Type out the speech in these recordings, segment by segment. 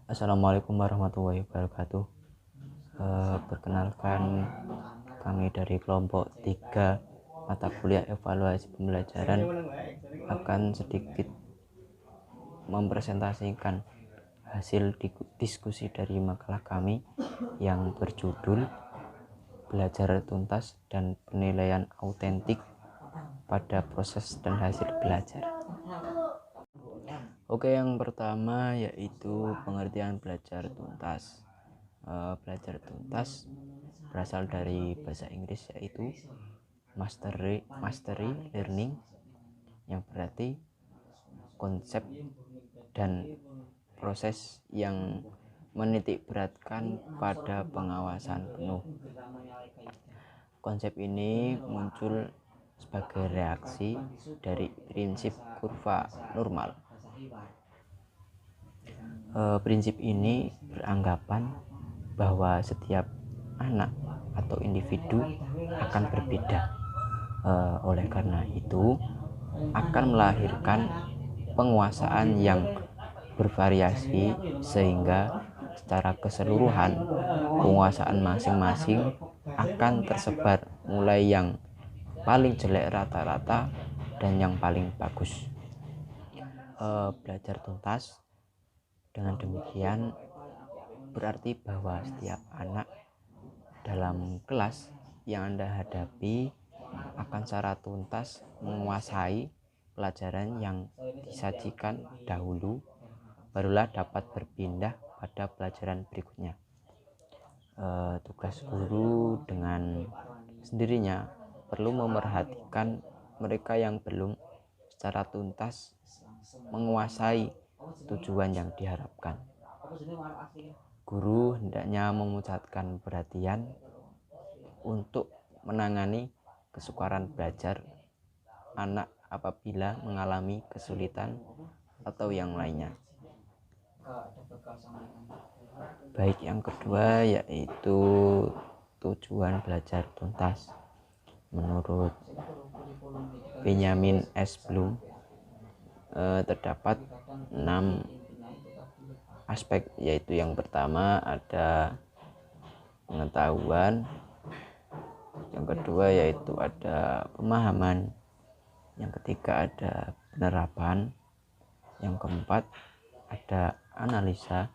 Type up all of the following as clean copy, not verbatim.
Assalamualaikum warahmatullahi wabarakatuh. Perkenalkan, kami dari kelompok 3 mata kuliah evaluasi pembelajaran akan sedikit mempresentasikan hasil diskusi dari makalah kami yang berjudul Belajar Tuntas dan Penilaian Autentik pada Proses dan Hasil Belajar. Oke, yang pertama yaitu pengertian belajar tuntas. Belajar tuntas berasal dari bahasa Inggris yaitu mastery learning, yang berarti konsep dan proses yang menitik beratkan pada pengawasan penuh. Konsep ini muncul sebagai reaksi dari prinsip kurva normal. Prinsip ini beranggapan bahwa setiap anak atau individu akan berbeda. Oleh karena itu akan melahirkan penguasaan yang bervariasi, sehingga secara keseluruhan penguasaan masing-masing akan tersebar mulai yang paling jelek rata-rata dan yang paling bagus. Belajar tuntas dengan demikian berarti bahwa setiap anak dalam kelas yang Anda hadapi akan secara tuntas menguasai pelajaran yang disajikan dahulu, barulah dapat berpindah pada pelajaran berikutnya. Tugas guru dengan sendirinya perlu memerhatikan mereka yang belum secara tuntas menguasai tujuan yang diharapkan. Guru hendaknya memusatkan perhatian untuk menangani kesukaran belajar anak apabila mengalami kesulitan atau yang lainnya. Baik, yang kedua yaitu tujuan belajar tuntas. Menurut Benjamin S. Bloom, terdapat 6 aspek, yaitu yang pertama ada pengetahuan, yang kedua yaitu ada pemahaman, yang ketiga ada penerapan, yang keempat ada analisa,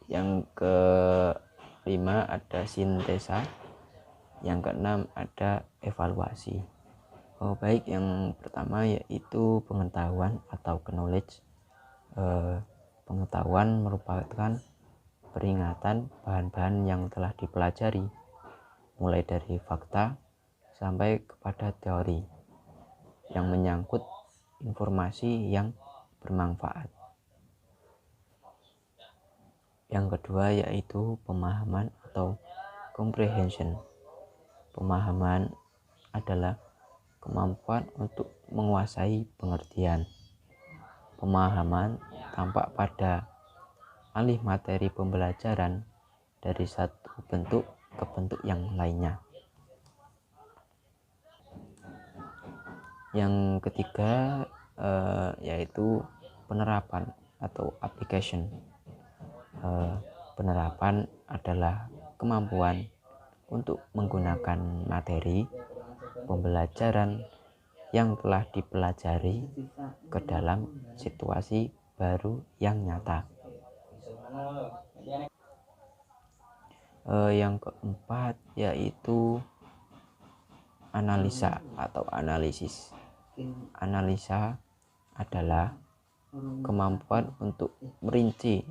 yang kelima ada sintesa, yang keenam ada evaluasi. Baik, yang pertama yaitu pengetahuan atau knowledge. Pengetahuan merupakan peringatan bahan-bahan yang telah dipelajari, mulai dari fakta sampai kepada teori yang menyangkut informasi yang bermanfaat. Yang kedua yaitu pemahaman atau comprehension. Pemahaman adalah kemampuan untuk menguasai pengertian. Pemahaman tampak pada alih materi pembelajaran dari satu bentuk ke bentuk yang lainnya. Yang ketiga yaitu penerapan atau application. Penerapan adalah kemampuan untuk menggunakan materi pembelajaran yang telah dipelajari ke dalam situasi baru yang nyata. Yang keempat yaitu analisa atau analisis. Analisa adalah kemampuan untuk merinci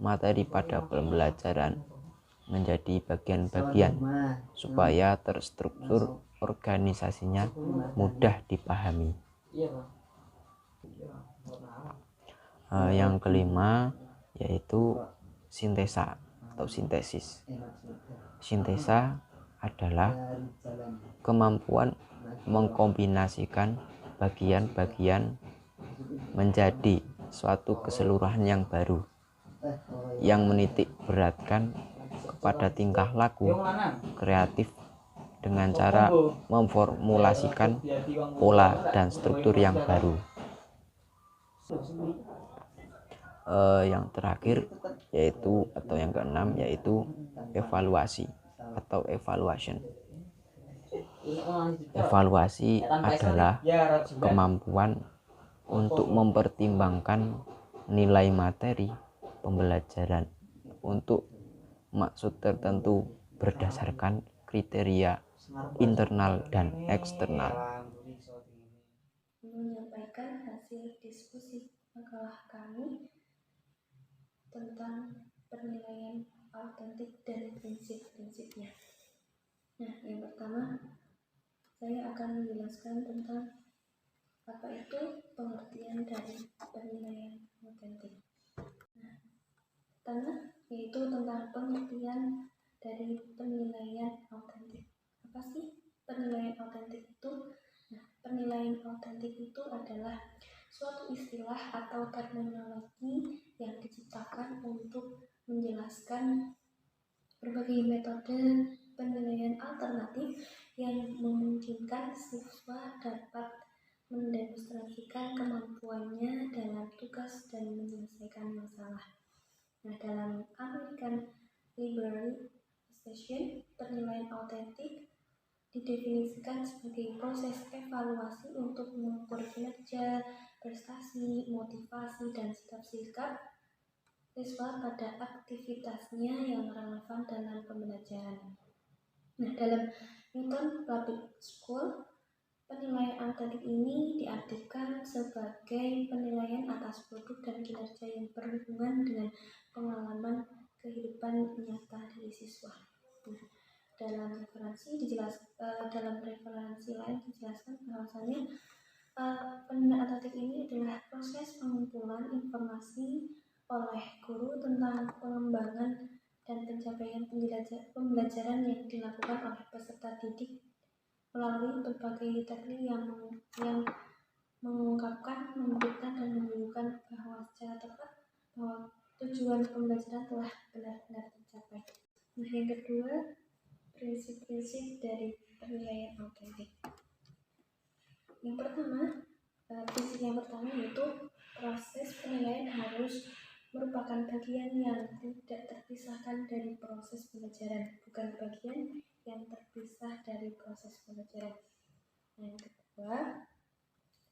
materi pada pembelajaran menjadi bagian-bagian supaya terstruktur organisasinya mudah dipahami. Yang kelima yaitu sintesa atau sintesis. Sintesa adalah kemampuan mengkombinasikan bagian-bagian menjadi suatu keseluruhan yang baru, yang menitik beratkan kepada tingkah laku kreatif dengan cara memformulasikan pola dan struktur yang baru. yang terakhir yaitu atau yang keenam yaitu evaluasi atau evaluation. Evaluasi adalah kemampuan untuk mempertimbangkan nilai materi pembelajaran untuk maksud tertentu berdasarkan kriteria internal dan eksternal. Menyampaikan hasil diskusi makalah kami tentang penilaian autentik dan prinsip-prinsipnya. Nah, yang pertama saya akan menjelaskan tentang apa itu pengertian dari penilaian autentik. Nah, pertama yaitu tentang pengertian dari penilaian autentik. Apa sih penilaian autentik itu? Nah, penilaian autentik itu adalah suatu istilah atau terminologi yang diciptakan untuk menjelaskan berbagai metode penilaian alternatif yang memungkinkan siswa dapat mendemonstrasikan kemampuannya dalam tugas dan menyelesaikan masalah. Nah, dalam American Library Association, penilaian autentik didefinisikan sebagai proses evaluasi untuk mengukur kinerja, prestasi, motivasi, dan sikap-sikap siswa pada aktivitasnya yang relevan dalam pembelajaran. Nah, dalam Newton Public School, penilaian autentik ini diartikan sebagai penilaian atas produk dan kinerja yang berhubungan dengan pengalaman kehidupan nyata dari siswa. Nah, dalam referensi lain dijelaskan bahwasanya penilaian autentik ini adalah proses pengumpulan informasi oleh guru tentang pengembangan dan pencapaian pembelajaran yang dilakukan oleh peserta didik melalui berbagai teknik yang mengungkapkan, membuktikan, dan menunjukkan bahwa secara tepat bahwa tujuan pembelajaran telah benar-benar tercapai. Nah, yang kedua, prinsip-prinsip dari penilaian autentik. Yang pertama, prinsip yang pertama yaitu proses penilaian harus merupakan bagian yang tidak terpisahkan dari proses pembelajaran, bukan bagian yang terpisah dari proses pembelajaran. Yang kedua,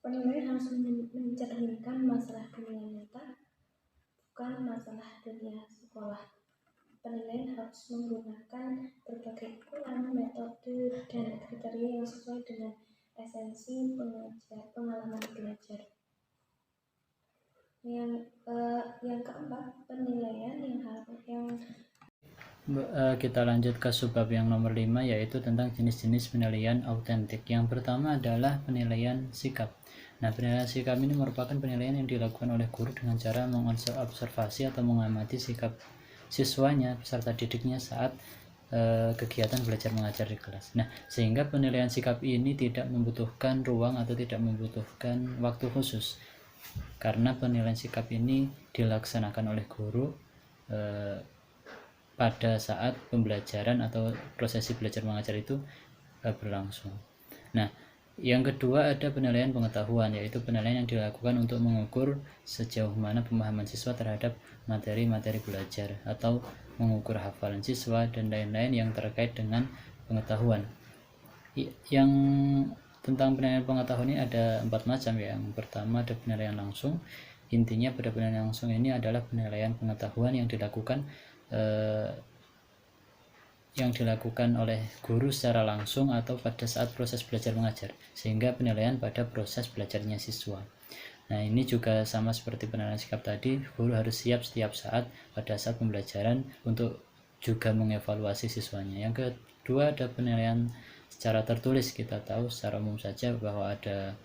penilaian harus mencerminkan masalah dunia nyata, bukan masalah dunia sekolah. Penilaian harus menggunakan berbagai ukuran, metode, dan kriteria yang sesuai dengan esensi pengalaman belajar. Yang keempat, penilaian kita lanjut ke subbab yang nomor 5, yaitu tentang jenis-jenis penilaian autentik. Yang pertama adalah penilaian sikap. Nah, penilaian sikap ini merupakan penilaian yang dilakukan oleh guru dengan cara mengobservasi atau mengamati sikap siswanya, peserta didiknya saat kegiatan belajar mengajar di kelas. Nah, sehingga penilaian sikap ini tidak membutuhkan ruang atau tidak membutuhkan waktu khusus, karena penilaian sikap ini dilaksanakan oleh guru pada saat pembelajaran atau prosesi belajar mengajar itu berlangsung. Nah, yang kedua ada penilaian pengetahuan, yaitu penilaian yang dilakukan untuk mengukur sejauh mana pemahaman siswa terhadap materi-materi belajar atau mengukur hafalan siswa dan lain-lain yang terkait dengan pengetahuan. Yang tentang penilaian pengetahuan ini ada 4 macam ya. Yang pertama ada penilaian langsung. Intinya pada penilaian langsung ini adalah penilaian pengetahuan yang dilakukan oleh guru secara langsung atau pada saat proses belajar mengajar, sehingga penilaian pada proses belajarnya siswa. Nah, ini juga sama seperti penilaian sikap tadi, guru harus siap setiap saat pada saat pembelajaran untuk juga mengevaluasi siswanya. Yang kedua ada penilaian secara tertulis. Kita tahu secara umum saja bahwa ada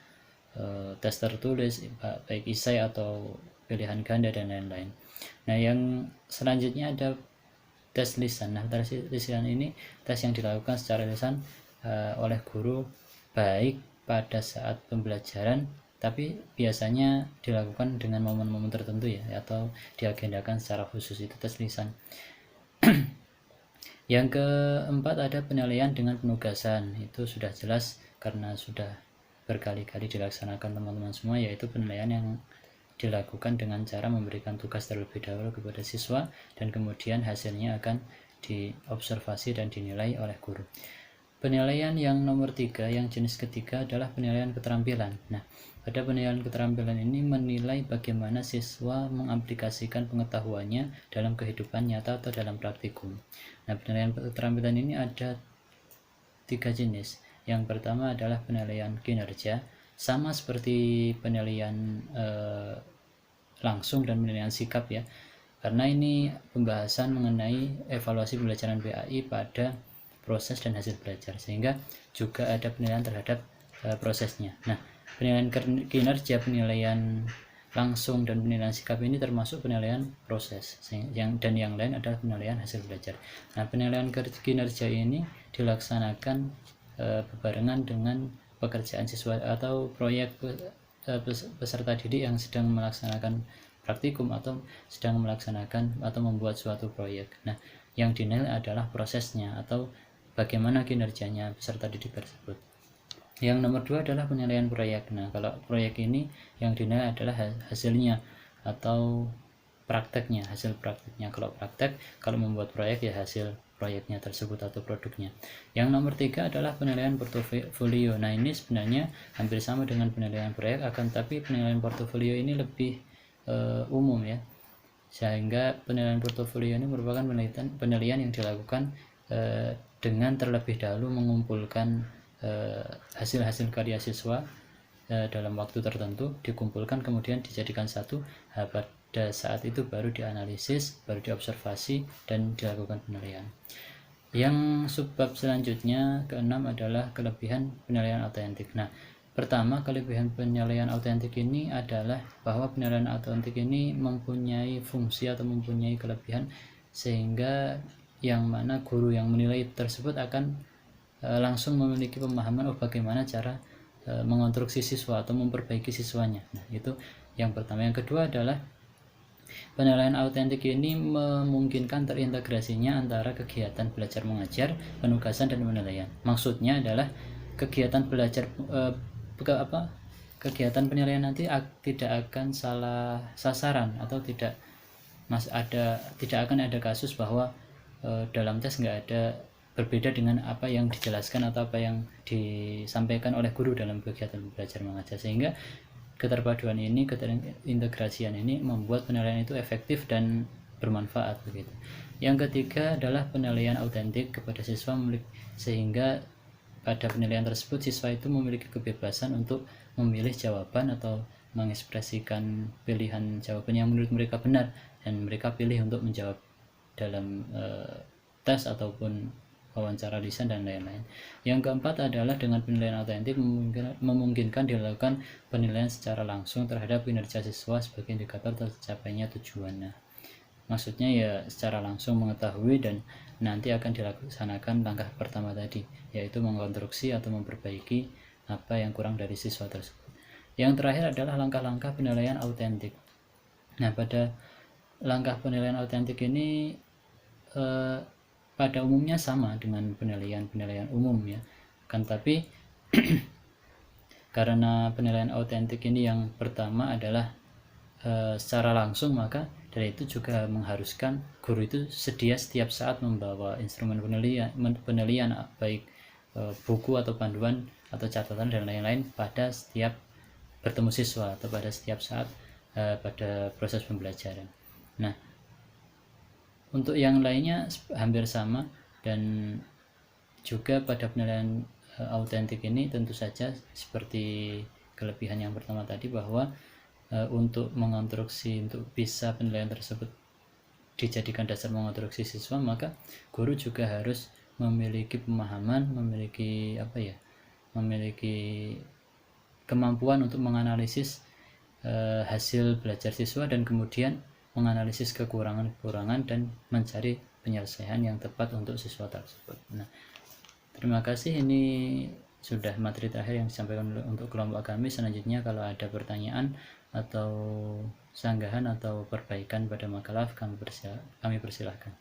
tes tertulis baik esai atau pilihan ganda dan lain-lain. Nah, yang selanjutnya ada tes lisan. Nah, tes lisan ini tes yang dilakukan secara lisan oleh guru baik pada saat pembelajaran, tapi biasanya dilakukan dengan momen-momen tertentu ya, atau diagendakan secara khusus, itu tes lisan. Yang keempat ada penilaian dengan penugasan. Itu sudah jelas karena sudah berkali-kali dilaksanakan teman-teman semua, yaitu penilaian yang dilakukan dengan cara memberikan tugas terlebih dahulu kepada siswa dan kemudian hasilnya akan diobservasi dan dinilai oleh guru. Penilaian yang nomor 3, yang jenis ketiga adalah penilaian keterampilan. Nah, pada penilaian keterampilan ini menilai bagaimana siswa mengaplikasikan pengetahuannya dalam kehidupan nyata atau dalam praktikum. Nah, penilaian keterampilan ini ada 3 jenis. Yang pertama adalah penilaian kinerja, sama seperti penilaian langsung dan penilaian sikap ya, karena ini pembahasan mengenai evaluasi pembelajaran PAI pada proses dan hasil belajar, sehingga juga ada penilaian terhadap prosesnya. Nah, penilaian kinerja, penilaian langsung dan penilaian sikap ini termasuk penilaian proses, dan yang lain adalah penilaian hasil belajar. Nah, penilaian kinerja ini dilaksanakan berbarengan dengan pekerjaan siswa atau proyek peserta didik yang sedang melaksanakan praktikum atau sedang melaksanakan atau membuat suatu proyek. Nah, yang dinilai adalah prosesnya atau bagaimana kinerjanya peserta didik tersebut. Yang nomor 2 adalah penilaian proyek. Nah, kalau proyek ini yang dinilai adalah hasilnya atau prakteknya, hasil prakteknya. Kalau praktek, kalau membuat proyek ya hasil proyeknya tersebut atau produknya. Yang nomor 3 adalah penilaian portofolio. Nah, ini sebenarnya hampir sama dengan penilaian proyek, akan tapi penilaian portofolio ini lebih umum ya, sehingga penilaian portofolio ini merupakan penilaian yang dilakukan dengan terlebih dahulu mengumpulkan hasil-hasil karya siswa dalam waktu tertentu, dikumpulkan kemudian dijadikan satu. Pada saat itu baru dianalisis, baru diobservasi dan dilakukan penilaian. Yang subbab selanjutnya keenam adalah kelebihan penilaian autentik. Nah, pertama, kelebihan penilaian autentik ini adalah bahwa penilaian autentik ini mempunyai fungsi atau mempunyai kelebihan sehingga yang mana guru yang menilai tersebut akan langsung memiliki pemahaman bagaimana cara mengonstruksi siswa atau memperbaiki siswanya. Nah, itu yang pertama. Yang kedua adalah penilaian autentik ini memungkinkan terintegrasinya antara kegiatan belajar mengajar, penugasan dan penilaian. Maksudnya adalah kegiatan belajar kegiatan penilaian nanti tidak akan salah sasaran atau tidak akan ada kasus bahwa dalam tes nggak ada berbeda dengan apa yang dijelaskan atau apa yang disampaikan oleh guru dalam kegiatan belajar mengajar, sehingga keterpaduan ini, keterintegrasian ini membuat penilaian itu efektif dan bermanfaat begitu. Yang ketiga adalah penilaian autentik kepada siswa, sehingga pada penilaian tersebut siswa itu memiliki kebebasan untuk memilih jawaban atau mengekspresikan pilihan jawaban yang menurut mereka benar dan mereka pilih untuk menjawab dalam tes ataupun wawancara lisan dan lain-lain. Yang keempat adalah dengan penilaian autentik memungkinkan dilakukan penilaian secara langsung terhadap kinerja siswa sebagai indikator tercapainya tujuan. Nah, maksudnya ya secara langsung mengetahui dan nanti akan dilaksanakan langkah pertama tadi, yaitu mengkonstruksi atau memperbaiki apa yang kurang dari siswa tersebut. Yang terakhir adalah langkah-langkah penilaian autentik. Nah, pada langkah penilaian autentik ini pada umumnya sama dengan penilaian umum ya, kan tapi karena penilaian autentik ini yang pertama adalah secara langsung, maka dari itu juga mengharuskan guru itu sedia setiap saat membawa instrumen penilaian baik buku atau panduan atau catatan dan lain-lain pada setiap bertemu siswa atau pada setiap saat pada proses pembelajaran. Nah, untuk yang lainnya hampir sama, dan juga pada penilaian autentik ini tentu saja seperti kelebihan yang pertama tadi, bahwa untuk mengonstruksi, untuk bisa penilaian tersebut dijadikan dasar mengonstruksi siswa, maka guru juga harus memiliki pemahaman, memiliki kemampuan untuk menganalisis hasil belajar siswa dan kemudian menganalisis kekurangan-kekurangan dan mencari penyelesaian yang tepat untuk siswa tersebut. Nah, terima kasih. Ini sudah materi terakhir yang disampaikan untuk kelompok kami. Selanjutnya kalau ada pertanyaan atau sanggahan atau perbaikan pada makalah kami persilahkan.